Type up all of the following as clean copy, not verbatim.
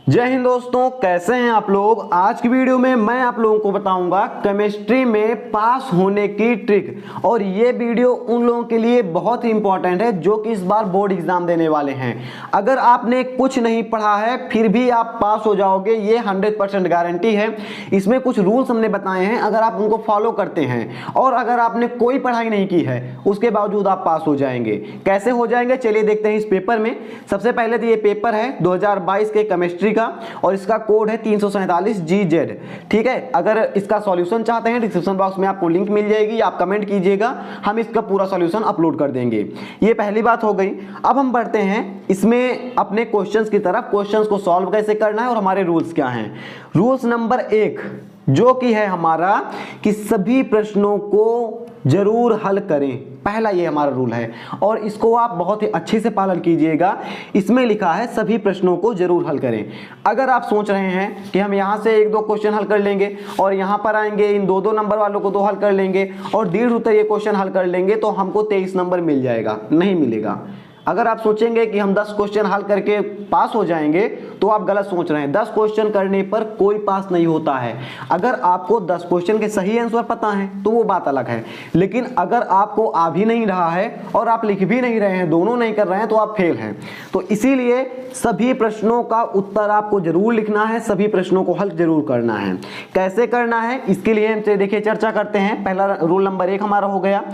जय हिंद दोस्तों, कैसे हैं आप लोग। आज की वीडियो में मैं आप लोगों को बताऊंगा केमिस्ट्री में पास होने की ट्रिक। और ये वीडियो उन लोगों के लिए बहुत ही इंपॉर्टेंट है जो कि इस बार बोर्ड एग्जाम देने वाले हैं। अगर आपने कुछ नहीं पढ़ा है फिर भी आप पास हो जाओगे, ये 100% गारंटी है। इसमें कुछ रूल्स हमने बताए हैं, अगर आप उनको फॉलो करते हैं और अगर आपने कोई पढ़ाई नहीं की है उसके बावजूद आप पास हो जाएंगे। कैसे हो जाएंगे चलिए देखते हैं इस पेपर में। सबसे पहले तो ये पेपर है 2022 के केमिस्ट्री और इसका कोड है 347GZ। ठीक है, अगर इसका सॉल्यूशन चाहते हैं डिस्क्रिप्शन बॉक्स में आपको लिंक मिल जाएगी, आप कमेंट कीजिएगा, हम इसका पूरा सॉल्यूशन अपलोड कर देंगे। ये पहली बात हो गई। अब हम बढ़ते हैं इसमें अपने क्वेश्चंस की तरफ। क्वेश्चंस को सॉल्व कैसे करना है और हमारे रूल्स क्या हैं। रूल्स नंबर 1 जो कि है हमारा कि सभी प्रश्नों को जरूर हल करें। पहला ये हमारा रूल है और इसको आप बहुत ही अच्छे से पालन कीजिएगा। इसमें लिखा है सभी प्रश्नों को जरूर हल करें। अगर आप सोच रहे हैं कि हम यहां से 1-2 क्वेश्चन हल कर लेंगे और यहां पर आएंगे इन 2-2 नंबर वालों को 2 हल कर लेंगे और 1.5 उत्तर ये क्वेश्चन हल कर लेंगे तो हमको 23 नंबर मिल जाएगा, नहीं मिलेगा। अगर आप सोचेंगे कि हम 10 क्वेश्चन हल करके पास हो जाएंगे तो आप गलत सोच रहे हैं। 10 क्वेश्चन करने पर कोई पास नहीं होता है। अगर आपको 10 क्वेश्चन के सही आंसर पता है तो वो बात अलग है, लेकिन अगर आपको आ भी नहीं रहा है और आप लिख भी नहीं रहे हैं, दोनों नहीं कर रहे हैं, तो आप फेल हैं। तो इसीलिए सभी प्रश्नों का उत्तर आपको जरूर लिखना है, सभी प्रश्नों को हल जरूर करना है। कैसे करना है इसके लिए हम देखिए चर्चा करते हैं। पहला रूल नंबर 1 हमारा हो गया।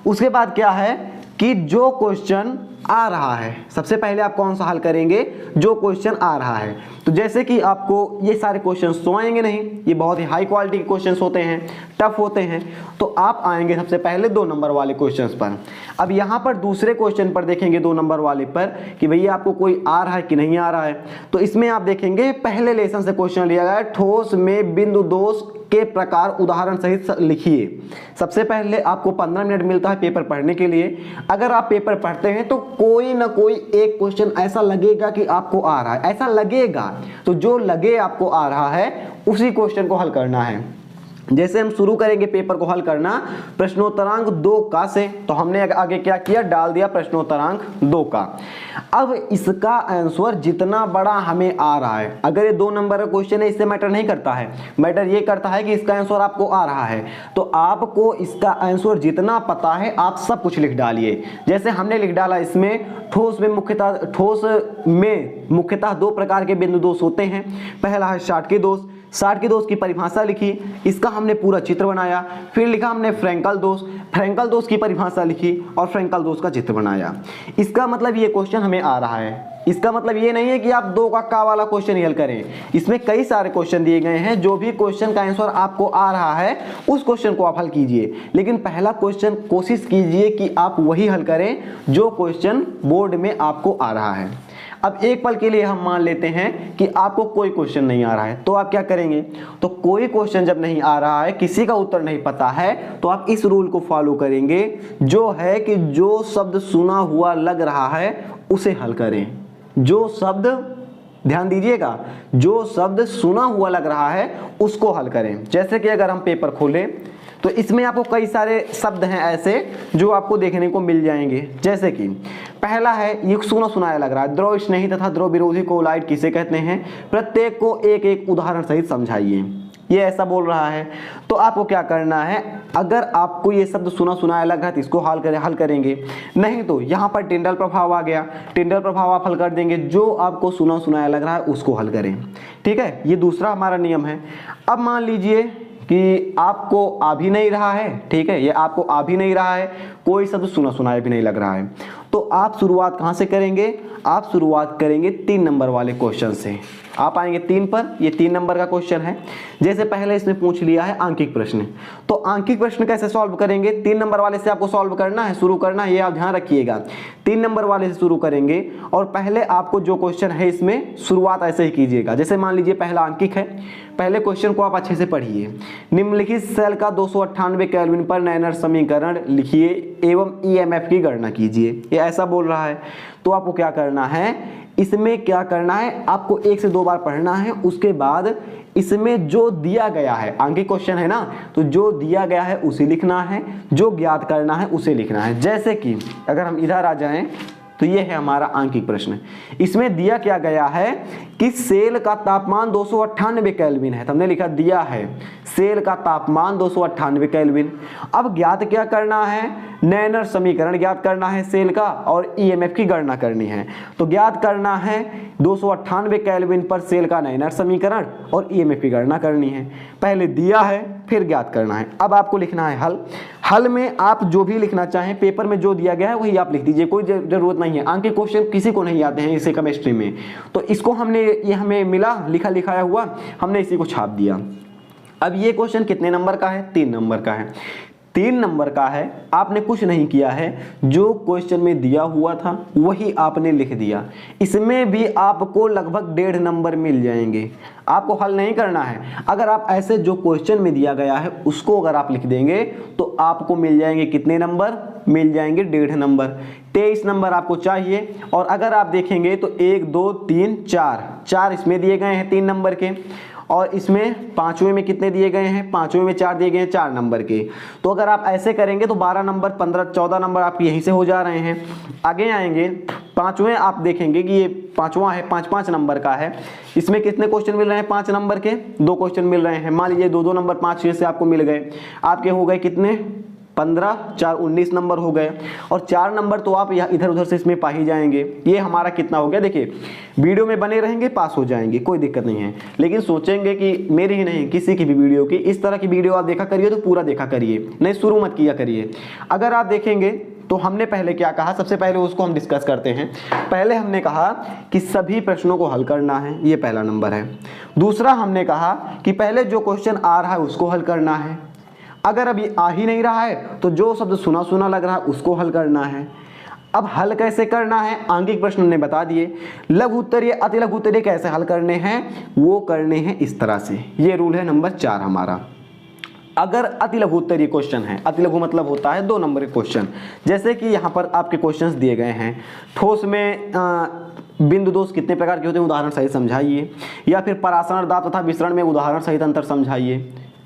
उसके बाद क्या है कि जो क्वेश्चन आ रहा है सबसे पहले आप कौन सा हल करेंगे, जो क्वेश्चन आ रहा है। तो जैसे कि आपको ये सारे क्वेश्चन तो आएंगे नहीं, ये बहुत ही हाई क्वालिटी के क्वेश्चंस होते हैं, टफ होते हैं, तो आप आएंगे सबसे पहले 2 नंबर वाले क्वेश्चंस पर। अब यहाँ पर दूसरे क्वेश्चन पर देखेंगे 2 नंबर वाले पर कि भैया आपको कोई आ रहा है कि नहीं आ रहा है। तो इसमें आप देखेंगे पहले लेसन से क्वेश्चन लिया गया है, ठोस में बिंदु दोष के प्रकार उदाहरण सहित लिखिए। सबसे पहले आपको 15 मिनट मिलता है पेपर पढ़ने के लिए। अगर आप पेपर पढ़ते हैं तो कोई ना कोई एक क्वेश्चन ऐसा लगेगा कि आपको आ रहा है, ऐसा लगेगा। तो जो लगे आपको आ रहा है उसी क्वेश्चन को हल करना है। जैसे हम शुरू करेंगे पेपर को हल करना प्रश्नोत्तरांक 2 का से, तो हमने आगे क्या किया, डाल दिया प्रश्नोत्तरांक 2 का। अब इसका आंसर जितना बड़ा हमें आ रहा है, अगर ये 2 नंबर का क्वेश्चन है इससे मैटर नहीं करता है, मैटर ये करता है कि इसका आंसर आपको आ रहा है। तो आपको इसका आंसर जितना पता है आप सब कुछ लिख डालिए। जैसे हमने लिख डाला इसमें ठोस में मुख्यतः 2 प्रकार के बिंदु दोष होते हैं। पहला है शाटकी दोष। शाटकी दोष की परिभाषा लिखी, इसका हमने पूरा चित्र बनाया। फिर लिखा हमने फ्रैंकल दोष, फ्रैंकल दोष की परिभाषा लिखी और फ्रैंकल दोष का चित्र बनाया। इसका मतलब ये क्वेश्चन हमें आ रहा है। इसका मतलब ये नहीं है कि आप 2 का वाला क्वेश्चन ही हल करें। इसमें कई सारे क्वेश्चन दिए गए हैं, जो भी क्वेश्चन का आंसर आपको आ रहा है उस क्वेश्चन को आप हल कीजिए। लेकिन पहला क्वेश्चन कोशिश कीजिए कि आप वही हल करें जो क्वेश्चन बोर्ड में आपको आ रहा है। अब एक पल के लिए हम मान लेते हैं कि आपको कोई क्वेश्चन नहीं आ रहा है, तो आप क्या करेंगे। तो कोई क्वेश्चन जब नहीं आ रहा है, किसी का उत्तर नहीं पता है, तो आप इस रूल को फॉलो करेंगे, जो है कि जो शब्द सुना हुआ लग रहा है उसे हल करें। जो शब्द, ध्यान दीजिएगा, जो शब्द सुना हुआ लग रहा है उसको हल करें। जैसे कि अगर हम पेपर खोलें तो इसमें आपको कई सारे शब्द हैं ऐसे जो आपको देखने को मिल जाएंगे। जैसे कि पहला है, ये सुना सुनाया लग रहा है, द्रव स्नेही तथा द्रव विरोधी कोलाइड किसे कहते हैं, प्रत्येक को एक एक उदाहरण सहित समझाइए। ये ऐसा बोल रहा है। तो आपको क्या करना है, अगर आपको ये शब्द सुना सुनाया लग रहा है तो इसको हल करेंगे। नहीं तो यहाँ पर टिंडल प्रभाव आ गया, टिंडल प्रभाव आप हल कर देंगे। जो आपको सुना सुनाया लग रहा है उसको हल करें। ठीक है, ये दूसरा हमारा नियम है। अब मान लीजिए कि आपको आ भी नहीं रहा है, ठीक है, ये आपको आ भी नहीं रहा है, कोई शब्द सुना सुनाया भी नहीं लग रहा है, तो आप शुरुआत कहाँ से करेंगे, आप शुरुआत करेंगे 3 नंबर वाले क्वेश्चन से। आप आएंगे 3 पर, ये 3 नंबर का क्वेश्चन है। जैसे पहले इसने पूछ लिया है आंकिक प्रश्न, तो आंकिक प्रश्न कैसे सॉल्व करेंगे, 3 नंबर वाले से आपको सॉल्व करना है, शुरू करना है, ये आप ध्यान रखिएगा। 3 नंबर वाले से शुरू करेंगे और पहले आपको जो क्वेश्चन है इसमें शुरुआत ऐसे ही कीजिएगा। जैसे मान लीजिए पहला अंकिक है, पहले क्वेश्चन को आप अच्छे से पढ़िए। निम्नलिखित सेल का 298 केल्विन पर नैनर समीकरण लिखिए एवं ईएमएफ की गणना कीजिए, ये ऐसा बोल रहा है। तो आपको क्या करना है, इसमें क्या करना है, आपको 1 से 2 बार पढ़ना है। उसके बाद इसमें जो दिया गया है, आंकिक क्वेश्चन है ना, तो जो दिया गया है उसे लिखना है, जो ज्ञात करना है उसे लिखना है। जैसे कि अगर हम इधर आ जाएं तो ये है हमारा आंकिक प्रश्न। इसमें दिया क्या गया है कि सेल का तापमान 298 केल्विन है। तो हमने लिखा दिया है सेल का तापमान 298 केल्विन। अब ज्ञात क्या करना है, नैनर समीकरण ज्ञात करना है सेल का और ईएमएफ की गणना करनी है। तो ज्ञात करना है 298 केल्विन पर सेल का नैनर समीकरण और ईएमएफ की गणना करनी है। पहले दिया है फिर ज्ञात करना है। अब आपको लिखना है हल। हल में आप जो भी लिखना चाहें, पेपर में जो दिया गया है वही आप लिख दीजिए, कोई जरूरत नहीं है। आंकिक क्वेश्चन किसी को नहीं आते हैं इसे केमिस्ट्री में, तो इसको हमने ये हमें मिला लिखा लिखाया हुआ, हमने इसी को छाप दिया। अब ये क्वेश्चन कितने नंबर का है, 3 नंबर का है। 3 नंबर का है। आपने कुछ नहीं किया है, जो क्वेश्चन में दिया हुआ था वही आपने लिख दिया। इसमें भी आपको लगभग 1.5 नंबर मिल जाएंगे। आपको हल नहीं करना है। अगर आप ऐसे जो क्वेश्चन में दिया गया है उसको अगर आप लिख देंगे तो आपको मिल जाएंगे कितने नंबर, मिल जाएंगे 1.5 नंबर। 23 नंबर आपको चाहिए। और अगर आप देखेंगे तो 1 2 3 4 इसमें दिए गए हैं 3 नंबर के, और इसमें पांचवें में कितने दिए गए हैं, पांचवें में 4 दिए गए हैं 4 नंबर के। तो अगर आप ऐसे करेंगे तो 12 नंबर 15 14 नंबर आपके यहीं से हो जा रहे हैं। आगे आएंगे पांचवें, आप देखेंगे कि ये पांचवा है, 5 नंबर का है। इसमें कितने क्वेश्चन मिल रहे हैं 5 नंबर के, 2 क्वेश्चन मिल रहे हैं। मान लीजिए 2 नंबर 5 से आपको मिल गए, आपके हो गए कितने 15 4 19 नंबर हो गए। और 4 नंबर तो आप यहाँ इधर उधर से इसमें पा ही जाएंगे। ये हमारा कितना हो गया, देखिए वीडियो में बने रहेंगे पास हो जाएंगे, कोई दिक्कत नहीं है। लेकिन सोचेंगे कि मेरी ही नहीं किसी की भी वीडियो की इस तरह की वीडियो आप देखा करिए तो पूरा देखा करिए, नहीं शुरू मत किया करिए। अगर आप देखेंगे तो हमने पहले क्या कहा, सबसे पहले उसको हम डिस्कस करते हैं। पहले हमने कहा कि सभी प्रश्नों को हल करना है, ये पहला नंबर है। दूसरा हमने कहा कि पहले जो क्वेश्चन आ रहा है उसको हल करना है। अगर अभी आ ही नहीं रहा है तो जो शब्द सुना सुना लग रहा है उसको हल करना है। अब हल कैसे करना है, आंकिक प्रश्न हमने बता दिए। लघु उत्तरीय अति लघु उत्तरीय कैसे हल करने हैं, वो करने हैं इस तरह से। ये रूल है नंबर 4 हमारा। अगर अति लघु उत्तरीय क्वेश्चन है, अति लघु मतलब होता है 2 नंबर के क्वेश्चन, जैसे कि यहाँ पर आपके क्वेश्चंस दिए गए हैं। ठोस में बिंदु दोष कितने प्रकार के होते हैं, उदाहरण सहित समझाइए। या फिर परासरण दाब तथा विसरण में उदाहरण सहित अंतर समझाइए।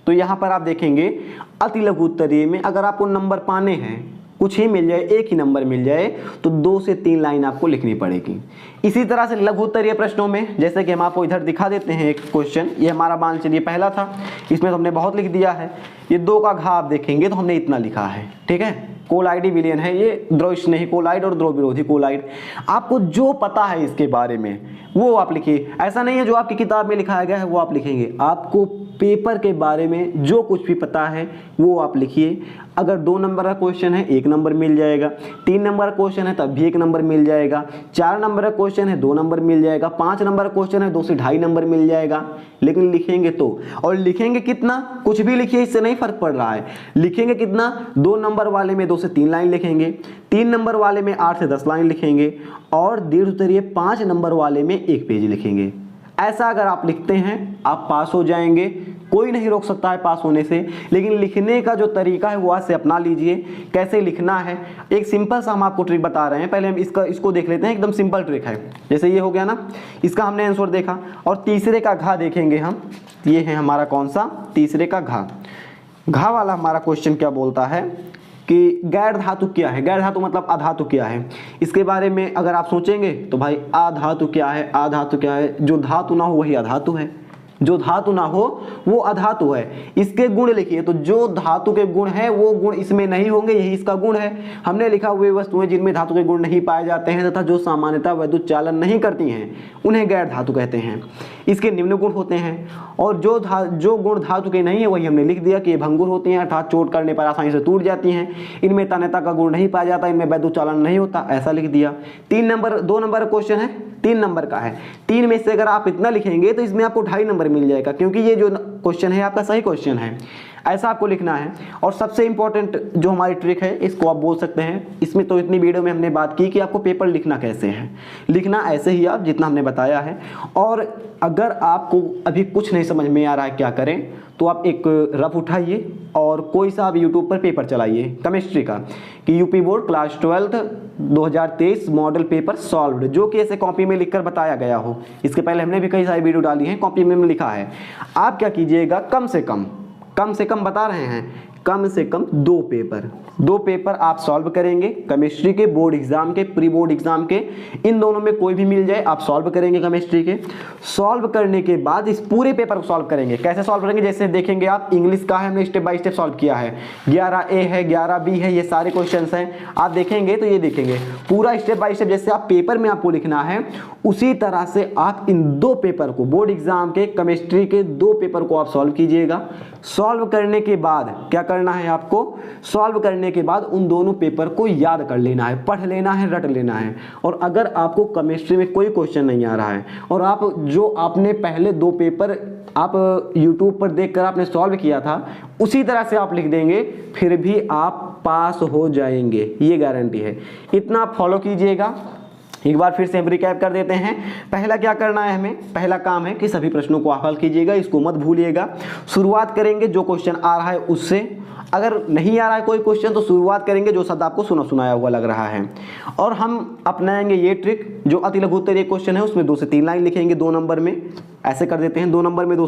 तो यहाँ पर आप देखेंगे अति लघु उत्तरीय में अगर आपको नंबर पाने हैं, कुछ ही मिल जाए, एक ही नंबर मिल जाए, तो 2 से 3 लाइन आपको लिखनी पड़ेगी। इसी तरह से लघु उत्तरीय प्रश्नों में, जैसे कि हम आपको इधर दिखा देते हैं एक क्वेश्चन, ये हमारा मान चलिए पहला था, इसमें तो हमने बहुत लिख दिया है। ये 2 का घा आप देखेंगे तो हमने इतना लिखा है, ठीक है। कोलाइडी विलयन है ये, द्रव स्नेही कोलाइड और द्रव विरोधी कोलाइड। आपको जो पता है इसके बारे में वो आप लिखिए। ऐसा नहीं है जो आपकी किताब में लिखाया गया है वो आप लिखेंगे, आपको पेपर के बारे में जो कुछ भी पता है वो आप लिखिए। अगर 2 नंबर का क्वेश्चन है 1 नंबर मिल जाएगा, 3 नंबर का क्वेश्चन है तब भी 1 नंबर मिल जाएगा, 4 नंबर का क्वेश्चन है 2 नंबर मिल जाएगा, 5 नंबर का क्वेश्चन है 2 से 2.5 नंबर मिल जाएगा। लेकिन लिखेंगे तो, और लिखेंगे कितना, कुछ भी लिखिए इससे नहीं फर्क पड़ रहा है। लिखेंगे कितना, 2 नंबर वाले में 2 से 3 लाइन लिखेंगे, 3 नंबर वाले में 8 से 10 लाइन लिखेंगे, और दीर्घ उत्तरीय 5 नंबर वाले में 1 पेज लिखेंगे। ऐसा अगर आप लिखते हैं आप पास हो जाएंगे, कोई नहीं रोक सकता है पास होने से। लेकिन लिखने का जो तरीका है वो आज से अपना लीजिए। कैसे लिखना है, एक सिंपल सा हम आपको ट्रिक बता रहे हैं। पहले हम इसको देख लेते हैं, एकदम सिंपल ट्रिक है। जैसे ये हो गया ना, इसका हमने आंसर देखा, और तीसरे का घा देखेंगे हम। ये है हमारा कौन सा, तीसरे का घा। घा वाला हमारा क्वेश्चन क्या बोलता है कि गैर धातु क्या है। गैर धातु मतलब अधातु क्या है। इसके बारे में अगर आप सोचेंगे तो भाई अधातु क्या है, अधातु क्या है, जो धातु ना हो वही अधातु है, जो धातु ना हो वो अधातु है। इसके गुण लिखिए, तो जो धातु के गुण है वो गुण इसमें नहीं होंगे, यही इसका गुण है। हमने लिखा वे वस्तुएं जिनमें धातु के गुण नहीं पाए जाते हैं तथा जो सामान्यतः वैद्युत चालन नहीं करती हैं उन्हें गैर धातु कहते हैं। इसके निम्न गुण होते हैं, और जो गुण धातु के नहीं है वही हमने लिख दिया कि ये भंगुर होती हैं, अर्थात चोट करने पर आसानी से टूट जाती हैं। इनमें तन्यता का गुण नहीं पाया जाता, इनमें वैद्युत चालन नहीं होता, ऐसा लिख दिया। 2 नंबर क्वेश्चन है, 3 नंबर का है। 3 में से अगर आप इतना लिखेंगे तो इसमें आपको 2.5 नंबर मिल जाएगा, क्योंकि ये जो क्वेश्चन है आपका सही क्वेश्चन है। ऐसा आपको लिखना है। और सबसे इंपॉर्टेंट जो हमारी ट्रिक है, इसको आप बोल सकते हैं, इसमें तो इतनी वीडियो में हमने बात की कि आपको पेपर लिखना कैसे है। लिखना ऐसे ही आप जितना हमने बताया है। और अगर आपको अभी कुछ नहीं समझ में आ रहा है क्या करें, तो आप एक रफ उठाइए और कोई सा आप यूट्यूब पर पेपर चलाइए केमिस्ट्री का, कि UP board class 12 2023 model paper solved, जो कि ऐसे कॉपी में लिखकर बताया गया हो। इसके पहले हमने भी कई सारी वीडियो डाली हैं, कॉपी में लिखा है। आप क्या कीजिएगा, कम से कम बता रहे हैं, कम से कम 2 पेपर आप सॉल्व करेंगे केमिस्ट्री के, बोर्ड एग्जाम के, प्री बोर्ड एग्जाम के, इन दोनों में कोई भी मिल जाए आप सॉल्व करेंगे केमिस्ट्री के। सॉल्व करने के बाद इस पूरे पेपर को सॉल्व करेंगे। कैसे सॉल्व करेंगे, जैसे देखेंगे आप इंग्लिश का है, हमने स्टेप बाय स्टेप सॉल्व किया है, 11A है, 11B है, ये सारे क्वेश्चंस हैं। आप देखेंगे तो ये देखेंगे पूरा स्टेप बाय स्टेप जैसे आप पेपर में आपको लिखना है उसी तरह से आप इन 2 पेपर को, बोर्ड एग्जाम के केमिस्ट्री के 2 पेपर को आप सॉल्व कीजिएगा। सॉल्व करने के बाद क्या करना है आपको, सॉल्व करने के बाद उन दोनों पेपर को याद कर लेना है, पढ़ लेना है, रट लेना है। और अगर आपको केमिस्ट्री में कोई क्वेश्चन नहीं आ रहा है और आप जो आपने पहले 2 पेपर आप YouTube पर देखकर आपने सॉल्व किया था उसी तरह से आप लिख देंगे, फिर भी आप पास हो जाएंगे, ये गारंटी है। इतना आप फॉलो कीजिएगा। एक बार फिर से हम रिकैप कर देते हैं। पहला क्या करना है हमें, पहला काम है कि सभी प्रश्नों को आप हल कीजिएगा, इसको मत भूलिएगा। शुरुआत करेंगे जो क्वेश्चन आ रहा है उससे, अगर नहीं आ रहा है कोई क्वेश्चन तो शुरुआत करेंगे जो शब्द आपको सुनाया हुआ लग रहा है। और हम अपनाएंगे ये ट्रिक, जो अति लघु उत्तरीय क्वेश्चन है उसमें 2 से 3 लाइन लिखेंगे 2 नंबर में। ऐसे कर देते हैं, 2 नंबर में 2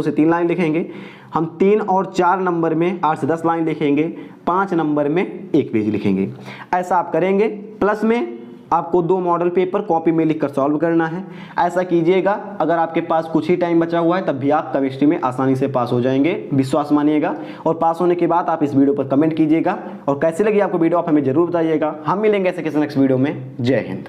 से 3 लाइन लिखेंगे। हम 3 और 4 नंबर में 8 से 10 लाइन लिखेंगे, 5 नंबर में 1 पेज लिखेंगे। ऐसा आप करेंगे। प्लस में आपको 2 मॉडल पेपर कॉपी में लिखकर सॉल्व करना है। ऐसा कीजिएगा, अगर आपके पास कुछ ही टाइम बचा हुआ है तब भी आप केमिस्ट्री में आसानी से पास हो जाएंगे, विश्वास मानिएगा। और पास होने के बाद आप इस वीडियो पर कमेंट कीजिएगा और कैसी लगी आपको वीडियो आप हमें जरूर बताइएगा। हम मिलेंगे ऐसे किसी नेक्स्ट वीडियो में। जय हिंद।